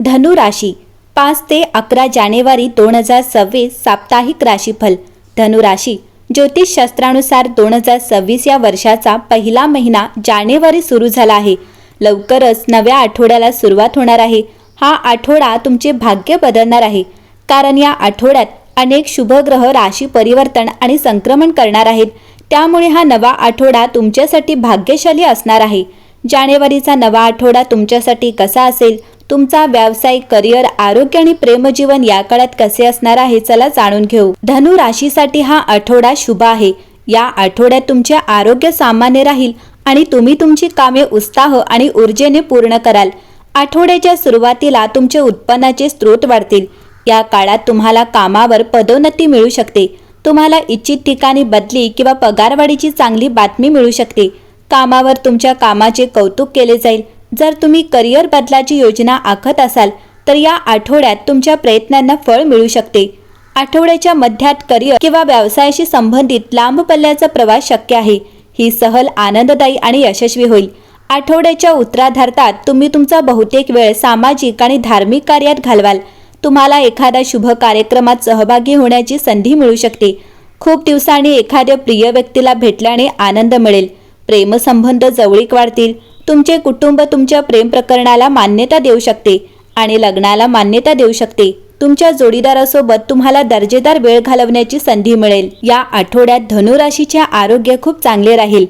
धनु राशी 5 ते 11 जानेवारी 2026 साप्ताहिक राशीफल। धनु राशी ज्योतिषशास्त्रानुसार 2026 या वर्षाचा पहिला महिना जानेवारी सुरू झाला आहे। लवकरच नव्या आठवड्याला सुरुवात होणार आहे। हा आठवडा तुमचे भाग्य बदलणार आहे, कारण या आठवड्यात अनेक शुभ ग्रह राशी परिवर्तन आणि संक्रमण करणार आहेत। त्यामुळे हा नवा आठवडा तुमच्यासाठी भाग्यशाली असणार आहे। जानेवारीचा नवा आठवडा तुमच्यासाठी कसा असेल, तुमचा व्यावसायिक, करिअर, आरोग्य आणि प्रेमजीवन या काळात कसे असणार आहे, चला जाणून घेऊ। धनु राशीसाठी हा आठवडा शुभ आहे। या आठवड्यात तुमचे आरोग्य सामान्य राहील आणि तुम्ही तुमची कामे उत्साह आणि ऊर्जेने पूर्ण कराल। आठवड्याच्या सुरुवातीला तुमचे उत्पन्नाचे स्रोत वाढतील। या काळात तुम्हाला कामावर पदोन्नती मिळू शकते। तुम्हाला इच्छित ठिकाणी बदली किंवा पगारवाढीची चांगली बातमी मिळू शकते। कामावर तुमच्या कामाचे कौतुक केले जाईल। जर तुम्ही करिअर बदलाची योजना आखत असाल तर या आठवड्यात तुमच्या प्रयत्नांना फळ मिळू शकते। आठवड्याच्या मध्यात करिअर किंवा व्यवसायाशी संबंधित लांब पल्ल्याचा प्रवास शक्य आहे। ही सहल आनंददायी आणि यशस्वी होईल। आठवड्याच्या उत्तरार्धात तुम्ही तुमचा बहुतेक वेळ सामाजिक आणि धार्मिक कार्यात घालवाल। तुम्हाला एखाद्या शुभ कार्यक्रमात सहभागी होण्याची संधी मिळू शकते। खूप दिवसांनी एखाद्या प्रिय व्यक्तीला भेटल्याने आनंद मिळेल। प्रेमसंबंध जवळीक वाढतील। तुमचे कुटुंब तुमच्या प्रेम प्रकरणाला मान्यता देऊ शकते आणि लग्नाला मान्यता देऊ शकते। तुमच्या जोडीदारासोबत तुम्हाला दर्जेदार वेळ घालवण्याची संधी मिळेल। या आठवड्यात धनु राशीचे आरोग्य खूप चांगले राहील।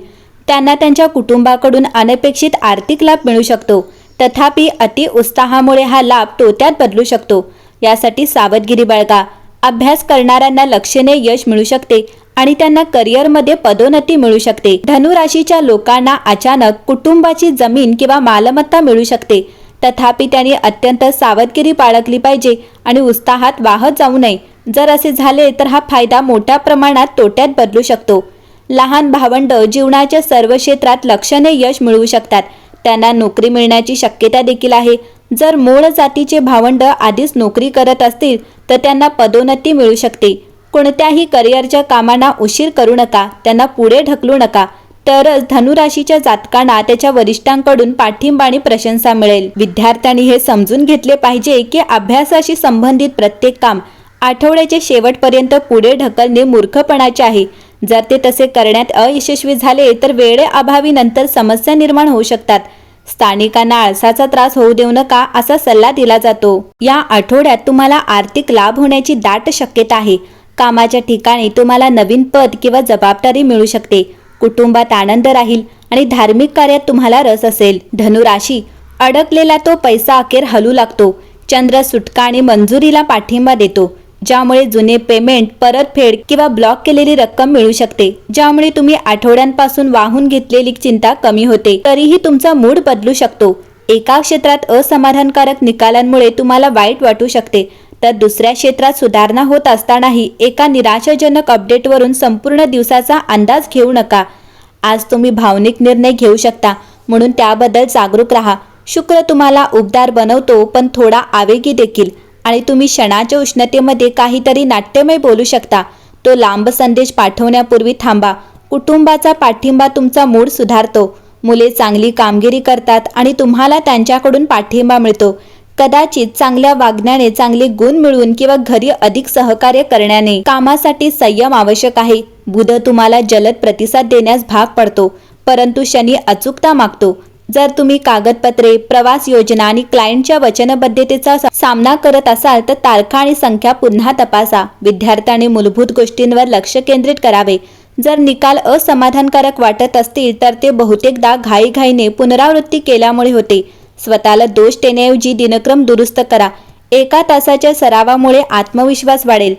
त्यांना त्यांच्या कुटुंबाकडून अनपेक्षित आर्थिक लाभ मिळू शकतो। तथापि अति उत्साहामुळे हा लाभ तोट्यात बदलू शकतो। यासाठी सावधगिरी बाळगा। अभ्यास करणाऱ्यांना लक्षणीय यश मिळू शकते आणि त्यांना करिअरमध्ये पदोन्नती मिळू शकते। धनु राशीच्या लोकांना अचानक कुटुंबाची जमीन किंवा मालमत्ता मिळू शकते। तथापि त्यांनी अत्यंत सावधगिरी बाळगली पाहिजे आणि उत्साहात वाहत जाऊ नये। जर असे झाले तर हा फायदा मोठ्या प्रमाणात तोट्यात बदलू शकतो। लहान भावंड जीवनाच्या सर्व क्षेत्रात लक्षणीय यश मिळवू शकतात। त्यांना नोकरी मिळण्याची शक्यता देखील आहे। जर मूळ जातीचे भावंड आधीच नोकरी करत असतील तर त्यांना पदोन्नती मिळू शकते। कोणत्याही करिअरच्या कामांना उशीर करू नका, त्यांना पुढे ढकलू नका, तरच धनुराशीच्या जातकांना त्याच्या वरिष्ठांकडून पाठिंबा आणि प्रशंसा मिळेल। विद्यार्थ्यांनी हे समजून घेतले पाहिजे की अभ्यासाशी संबंधित प्रत्येक काम आठवड्याच्या शेवटपर्यंत पुढे ढकलणे मूर्खपणाचे आहे। जर ते तसे करण्यात अयशस्वी झाले तर वेळेअभावी नंतर समस्या निर्माण होऊ शकतात। स्थानिकांना आळसाचा त्रास होऊ देऊ नका असा सल्ला दिला जातो। या आठवड्यात तुम्हाला आर्थिक लाभ होण्याची दाट शक्यता आहे। कामाच्या ठिकाणी तुम्हाला नवीन पद किंवा जबाबदारी मिळू शकते। कुटुंबात आनंद राहील आणि धार्मिक कार्यात तुम्हाला रस असेल। धनु राशी अडकलेला तो पैसा अखेर हलू लागतो। चंद्र सुटका आणि मंजुरीला पाठिंबा देतो, ज्यामुळे जुने पेमेंट, परतफेड किंवा ब्लॉक केलेली रक्कम मिळू शकते, ज्यामुळे तुम्ही आठवड्यांपासून वाहून घेतलेली चिंता कमी होते। तरीही तुमचा मूड बदलू शकतो। एका क्षेत्रात असमाधानकारक निकालांमुळे तुम्हाला वाईट वाटू शकते, तर दुसऱ्या क्षेत्रात सुधारणा होत असतानाही एका निराशाजनक अपडेटवरून संपूर्ण दिवसाचा अंदाज घेऊ नका। आज तुम्ही भावनिक निर्णय घेऊ शकता, म्हणून त्याबद्दल जागरूक राहा। शुक्र तुम्हाला उबदार बनवतो, पण थोडा आवेगी देखील, आणि तुम्ही क्षणाच्या उष्णतेमध्ये काहीतरी नाट्यमय बोलू शकता। तो लांब संदेश पाठवण्यापूर्वी थांबा। कुटुंबाचा पाठिंबा तुमचा मूड सुधारतो। मुले चांगली कामगिरी करतात आणि तुम्हाला त्यांच्याकडून पाठिंबा मिळतो। कदाचित चांगल्या वागण्याने चांगले गुण मिळवून किंवा घरी अधिक सहकार्य करण्याने। कामासाठी संयम आवश्यक आहे। बुध तुम्हाला जलद प्रतिसाद देण्यास भाग पडतो, परंतु शनी अचूकता मागतो। जर तुम्ही कागदपत्रे, प्रवास योजना आणि क्लायंटच्या वचनबद्धतेचा सामना करत असाल तर तारखा आणि संख्या पुन्हा तपासा। विद्यार्थ्यांनी मूलभूत गोष्टींवर लक्ष केंद्रित करावे। जर निकाल असमाधानकारक वाटत असतील तर ते बहुतेकदा घाईघाईने पुनरावृत्ती केल्यामुळे होते। स्वतःला दोष देण्याऐवजी दिनक्रम दुरुस्त करा। एका तासाच्या सरावामुळे आत्मविश्वास वाढेल।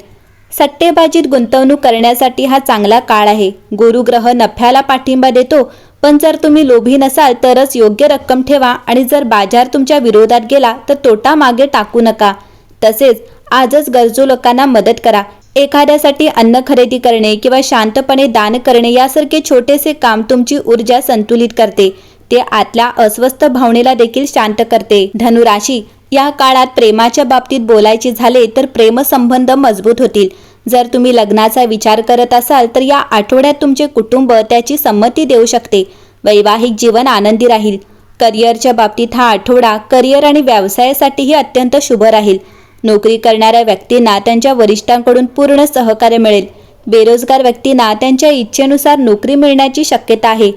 सट्टेबाजीत गुंतवणूक करण्यासाठी हा चांगला काळ आहे। गुरुग्रह नफ्याला पाठिंबा देतो, पण जर तुम्ही लोभी नसाल तरच योग्य रक्कम ठेवा आणि जर बाजार तुमच्या विरोधात गेला तर तोटा मागे टाकू नका। तसेच आजच गरजू लोकांना मदत करा। एखाद्यासाठी अन्न खरेदी करणे किंवा शांतपणे दान करणे यासारखे छोटेसे काम तुमची ऊर्जा संतुलित करते। ते आतल्या अस्वस्थ भावनेला देखील शांत करते। धनु राशी या काळात प्रेमाच्या बाबतीत बोलायचे झाले तर प्रेमसंबंध मजबूत होतील। जर तुम्ही लग्नाचा विचार करत असाल तर या आठवड्यात तुमचे कुटुंब त्याची संमती देऊ शकते। वैवाहिक जीवन आनंदी राहील। करिअरच्या बाबतीत हा आठवडा करिअर आणि व्यवसायासाठीही अत्यंत शुभ राहील. नोकरी करणाऱ्या व्यक्तींना त्यांच्या वरिष्ठांकडून पूर्ण सहकार्य मिळेल. बेरोजगार व्यक्तींना त्यांच्या इच्छेनुसार नोकरी मिळण्याची शक्यता आहे.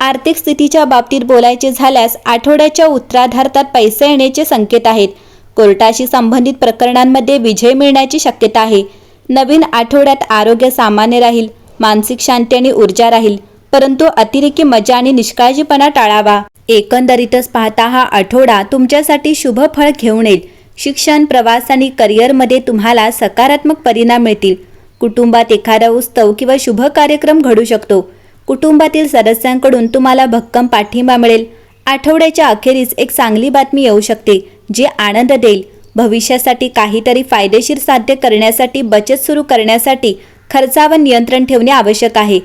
आर्थिक स्थितीच्या बाबतीत बोलायचे झाल्यास आठवड्याच्या उत्तरार्धात पैसे येण्याचे संकेत आहेत. कोर्टाशी संबंधित प्रकरणांमध्ये विजय मिळण्याची शक्यता आहे. नवीन आठवड्यात आरोग्य सामान्य राहील. मानसिक शांती आणि ऊर्जा राहील, परंतु अतिरेकी मजा आणि निष्काळजीपणा टाळावा. एकंदरीतच पाहता हा आठवडा तुमच्यासाठी शुभ फळ घेऊन येईल. शिक्षण, प्रवास आणि करिअरमध्ये तुम्हाला सकारात्मक परिणाम मिळतील. कुटुंबात एखादा उत्सव किंवा शुभ कार्यक्रम घडू शकतो. कुटुंबातील सदस्यांकडून तुम्हाला भक्कम पाठिंबा मिळेल. आठवड्याच्या अखेरीस एक चांगली बातमी येऊ शकते जी आनंद देईल. भविष्यासाठी काहीतरी फायदेशीर साध्य करण्यासाठी बचत सुरू करण्यासाठी खर्चावर नियंत्रण ठेवणे आवश्यक आहे.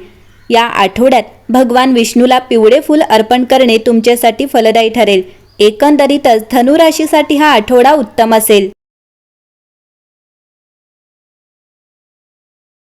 या आठवड्यात भगवान विष्णूला पिवळे फूल अर्पण करणे तुमच्यासाठी फलदायी ठरेल. एकंदरीतच धनुराशीसाठी हा आठवडा उत्तम असेल.